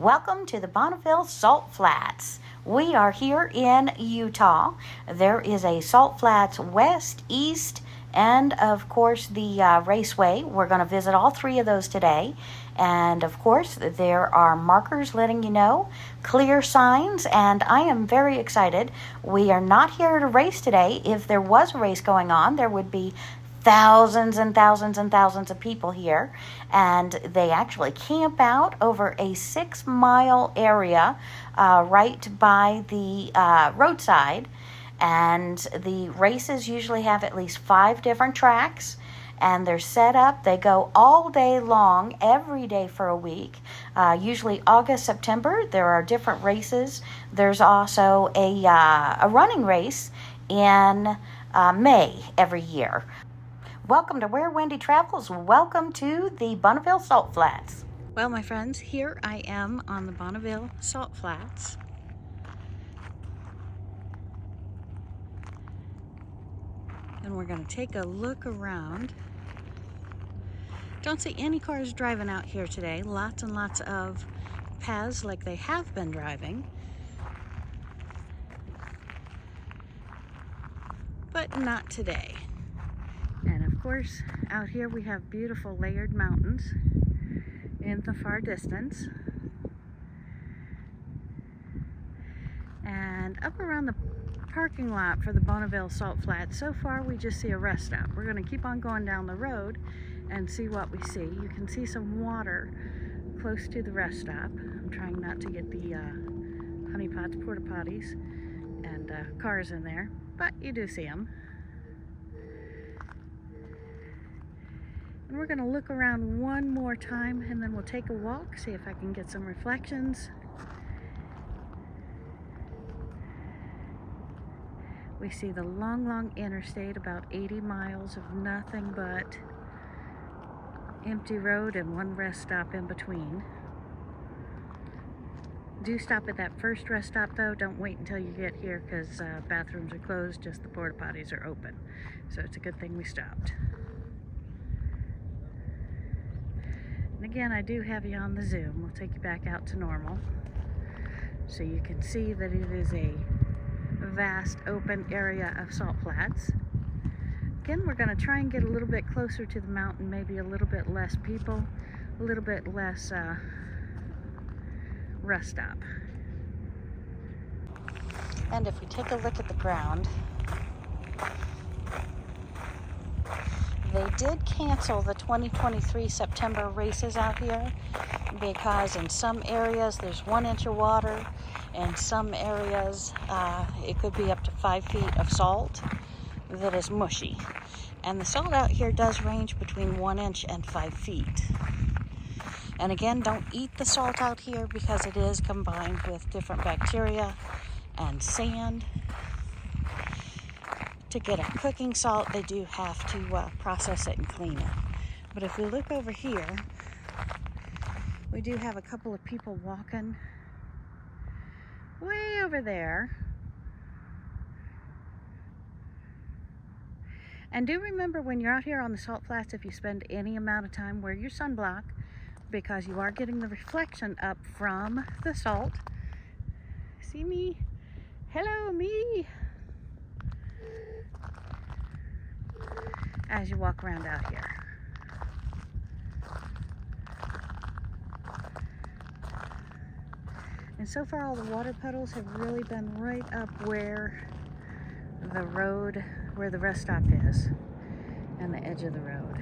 Welcome to the Bonneville Salt Flats. We are here in Utah. There is a Salt Flats west, east, and of course the raceway. We're going to visit all three of those today. And of course there are markers letting you know, clear signs, and I am very excited. We are not here to race today. If there was a race going on, there would be thousands and thousands and thousands of people here, and they actually camp out over a 6-mile area right by the roadside. And the races usually have at least 5 different tracks, and they're set up. They go all day long, every day for a week. Usually August, September, there are different races. There's also a running race in May every year. Welcome to Where Wendy Travels. Welcome to the Bonneville Salt Flats. Well, my friends, here I am on the Bonneville Salt Flats. And we're going to take a look around. Don't see any cars driving out here today. Lots and lots of paths like they have been driving. But not today. And of course, out here we have beautiful layered mountains in the far distance. And up around the parking lot for the Bonneville Salt Flats, so far we just see a rest stop. We're going to keep on going down the road and see what we see. You can see some water close to the rest stop. I'm trying not to get the honey pots, porta potties, and cars in there, but you do see them. And we're going to look around one more time, and then we'll take a walk, see if I can get some reflections. We see the long, long interstate, about 80 miles of nothing but empty road and one rest stop in between. Do stop at that first rest stop though. Don't wait until you get here, because bathrooms are closed, just the porta potties are open. So it's a good thing we stopped. And again, I do have you on the zoom. We'll take you back out to normal so you can see that it is a vast open area of salt flats. Again, we're going to try and get a little bit closer to the mountain, maybe a little bit less people, a little bit less rest stop. And if we take a look at the ground, they did cancel the 2023 September races out here because in some areas there's 1 inch of water. In some areas it could be up to 5 feet of salt that is mushy. And the salt out here does range between 1 inch and 5 feet. And again, don't eat the salt out here because it is combined with different bacteria and sand. To get a cooking salt, they do have to process it and clean it. But if we look over here, we do have a couple of people walking way over there. And do remember, when you're out here on the salt flats, if you spend any amount of time, wear your sunblock, because you are getting the reflection up from the salt. See me? Hello, me! As you walk around out here. And so far all the water puddles have really been right up where the road, where the rest stop is, and the edge of the road.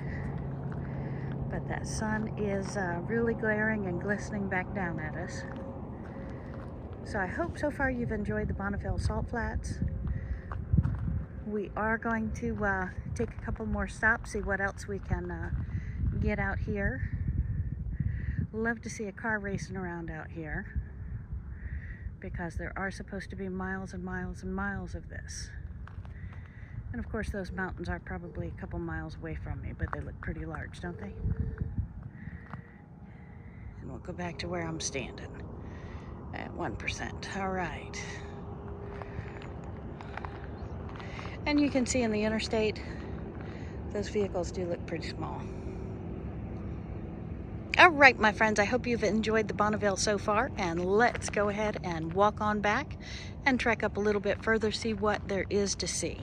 But that sun is really glaring and glistening back down at us. So I hope so far you've enjoyed the Bonneville Salt Flats. We are going to take a couple more stops, see what else we can get out here. Love to see a car racing around out here, because there are supposed to be miles and miles and miles of this. And of course those mountains are probably a couple miles away from me, but they look pretty large, don't they? And we'll go back to where I'm standing at 1%. All right. And you can see in the interstate, those vehicles do look pretty small. All right, my friends, I hope you've enjoyed the Bonneville so far, and let's go ahead and walk on back and trek up a little bit further, see what there is to see.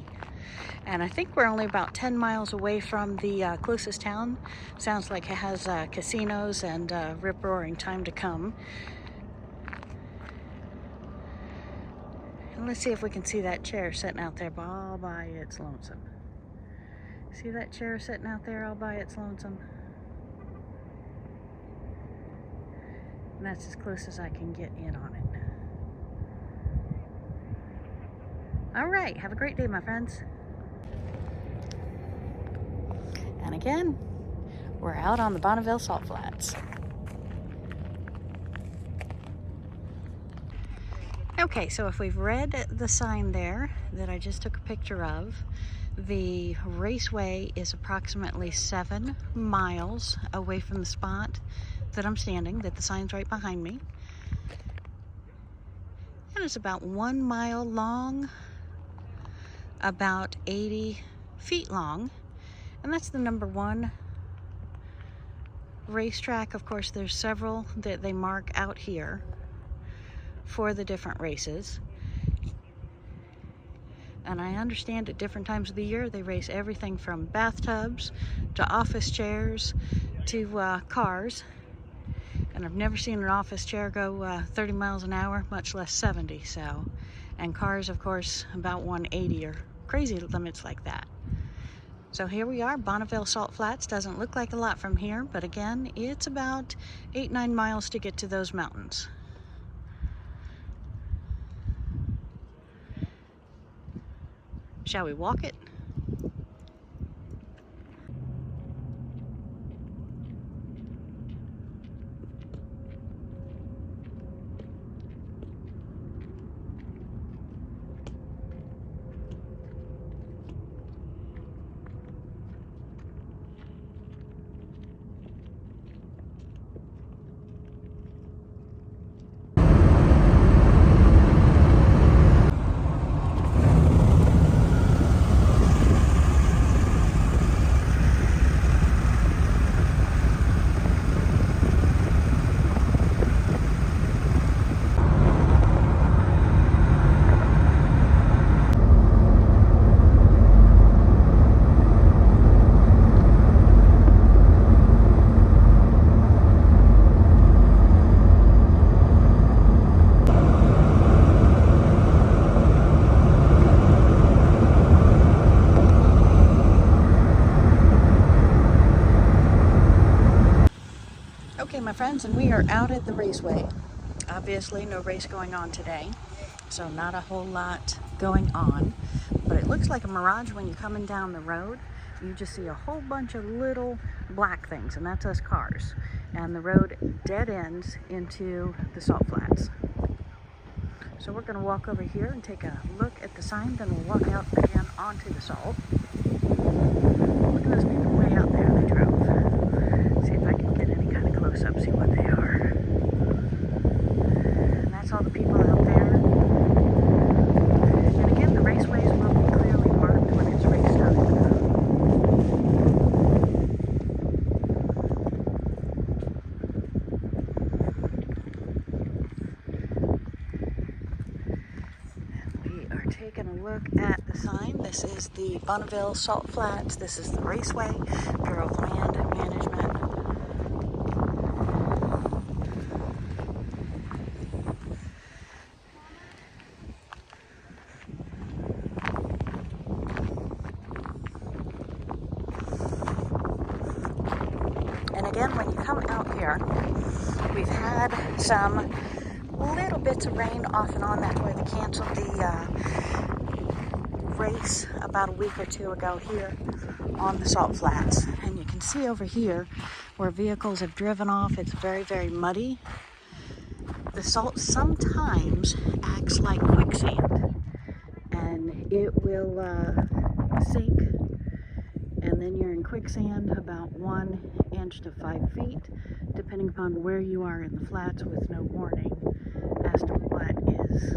And I think we're only about 10 miles away from the closest town. Sounds like it has casinos and rip-roaring time to come. And let's see if we can see that chair sitting out there all by its lonesome. See that chair sitting out there all by its lonesome? And that's as close as I can get in on it. All right, have a great day, my friends. And again, we're out on the Bonneville Salt Flats. Okay, so if we've read the sign there that I just took a picture of, the raceway is approximately 7 miles away from the spot that I'm standing, that the sign's right behind me. And it's about 1 mile long, about 80 feet long. And that's the number 1 racetrack. Of course, there's several that they mark out here for the different races. And I understand at different times of the year they race everything from bathtubs to office chairs to cars. And I've never seen an office chair go 30 miles an hour, much less 70. So, and cars, of course, about 180 or crazy limits like that. So here we are, Bonneville Salt Flats. Doesn't look like a lot from here, but again, it's about 8-9 miles to get to those mountains. Shall we walk it? Okay, my friends, and we are out at the raceway. Obviously, no race going on today, so not a whole lot going on. But it looks like a mirage when you're coming down the road. You just see a whole bunch of little black things, and that's us cars. And the road dead ends into the salt flats. So we're going to walk over here and take a look at the sign, then we'll walk out again onto the salt. Look at those people way out there they drove. See if I can get any kind of close-up, see what they are. And that's all the people out there. And again, the raceways will be clearly marked when it's race time. Taking a look at the sign. This is the Bonneville Salt Flats. This is the Raceway, Bureau of Land Management. And again, when you come out here, we've had some little bits of rain off and on. That's why they canceled the race about a week or two ago here on the salt flats. And you can see over here where vehicles have driven off, it's very, very muddy. The salt sometimes acts like quicksand, and it will sink, and then you're in quicksand about 1 inch to 5 feet, depending upon where you are in the flats, with no warning as to what is.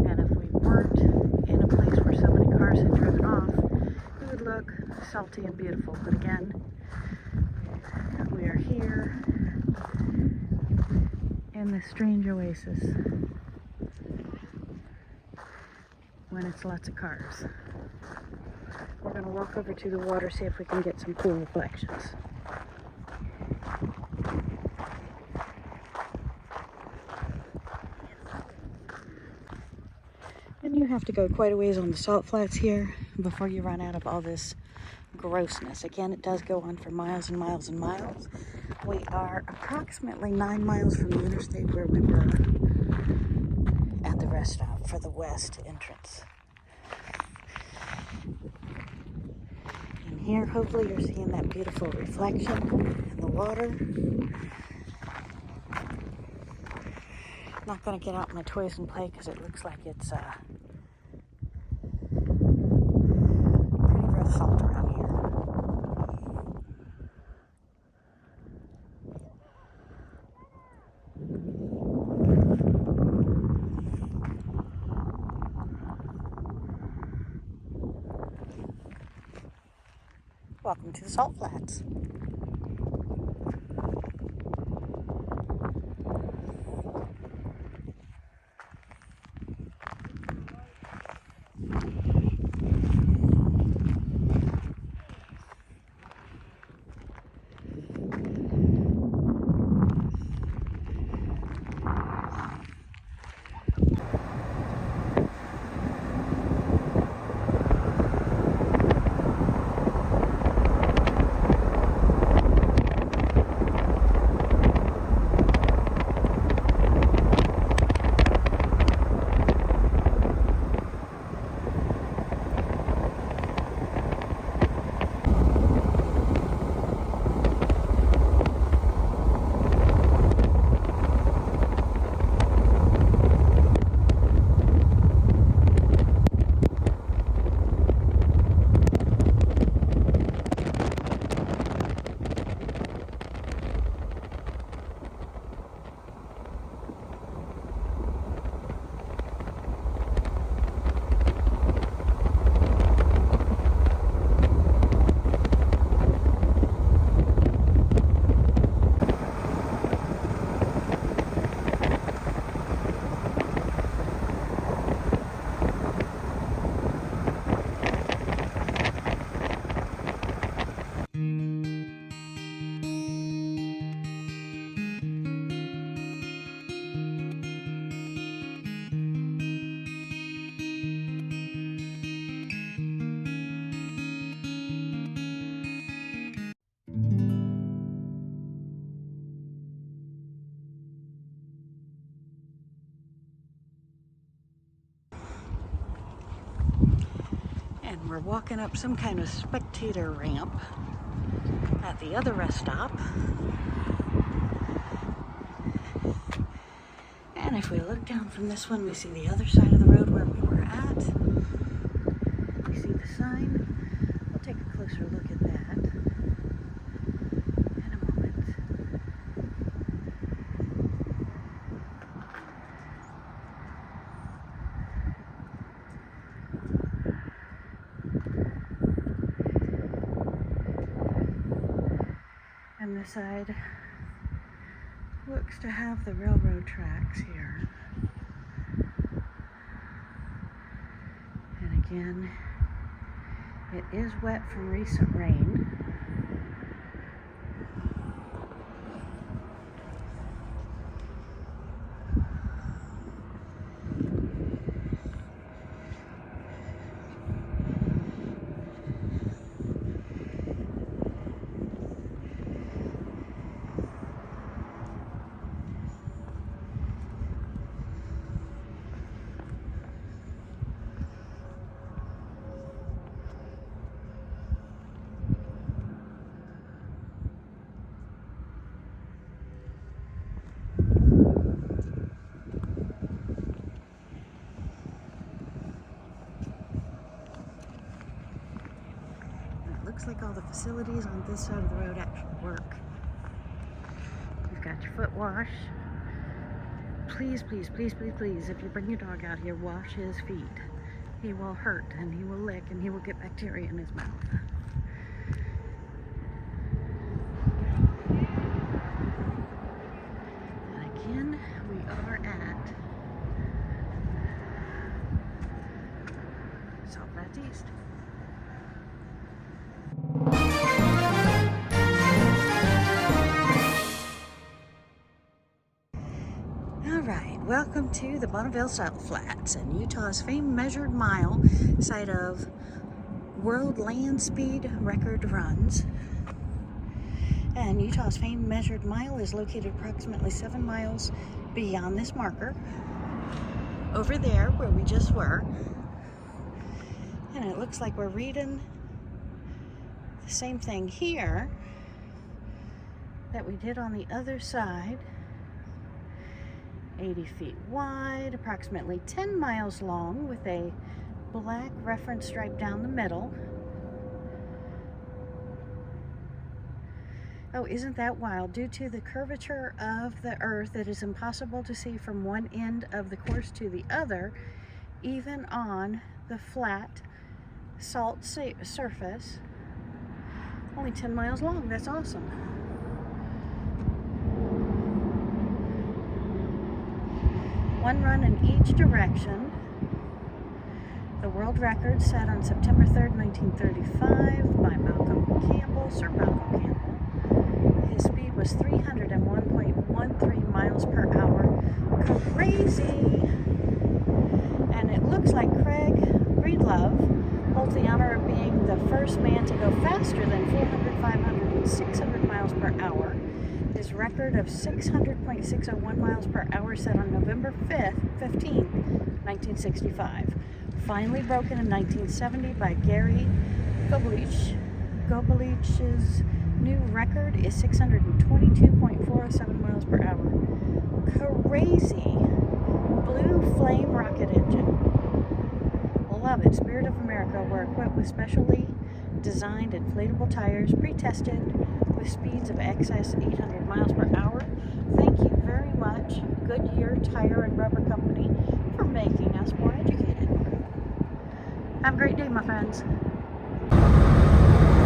And if we weren't in a place where so many cars had driven off, it would look salty and beautiful. But again, here in this strange oasis when it's lots of cars. We're going to walk over to the water, see if we can get some cool reflections. And you have to go quite a ways on the salt flats here before you run out of all this grossness. Again, it does go on for miles and miles and miles. We are approximately 9 miles from the interstate where we were at the rest stop for the west entrance. And here, hopefully, you're seeing that beautiful reflection in the water. Not going to get out my toys and play because it looks like it's pretty rough salt around here. Welcome to the Salt Flats. And we're walking up some kind of spectator ramp at the other rest stop. And if we look down from this one, we see the other side of the road where we were at. We see the sign. We'll take a closer look at that in a moment. And this side looks to have the railroad tracks here. And again, it is wet from recent rain. Looks like all the facilities on this side of the road actually work. You've got your foot wash. Please, please, please, please, please, if you bring your dog out here, wash his feet. He will hurt and he will lick and he will get bacteria in his mouth. right, welcome to the Bonneville Salt Flats and Utah's famed measured mile, site of world land speed record runs. And Utah's famed measured mile is located approximately 7 miles beyond this marker, over there where we just were. And it looks like we're reading the same thing here that we did on the other side. 80 feet wide, approximately 10 miles long, with a black reference stripe down the middle. Oh, isn't that wild? Due to the curvature of the earth, it is impossible to see from one end of the course to the other, even on the flat salt surface. Only 10 miles long. That's awesome. One run in each direction. The world record set on September 3rd, 1935 by Sir Malcolm Campbell. His speed was 301.13 miles per hour. Crazy! And it looks like Craig Breedlove holds the honor of being the first man to go faster than 400, 500, and 600 miles per hour. His record of 600.601 miles per hour set on November 15th, 1965. Finally broken in 1970 by Gary Gobelich. Gobelich's new record is 622.407 miles per hour. Crazy. Blue flame rocket engine. Love it. Spirit of America were equipped with specially designed inflatable tires, pre-tested with speeds of excess 800 miles per hour. Thank you very much, Goodyear Tire and Rubber Company, for making us more educated. Have a great day, my friends.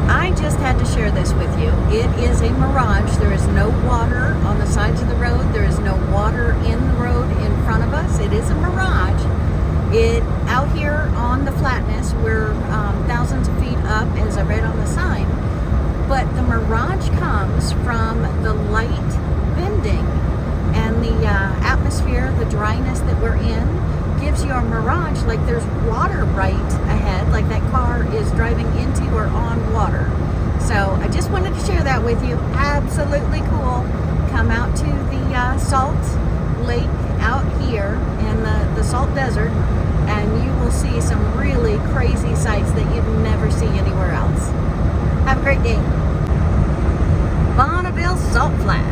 I just had to share this with you. It is a mirage. There is no water on the sides of the road. There is no water in the road in front of us. It is a mirage. Out here on the flatness, we're thousands of feet up, as I read on the sign, but the mirage comes from the light bending, and the atmosphere, the dryness that we're in, gives you a mirage like there's water right ahead, like that car is driving into or on water. So I just wanted to share that with you. Absolutely cool. Come out to the Salt Lake out here in the Salt Desert, and you will see some really crazy sights that you'd never see anywhere else. Have a great day. Bonneville Salt Flats.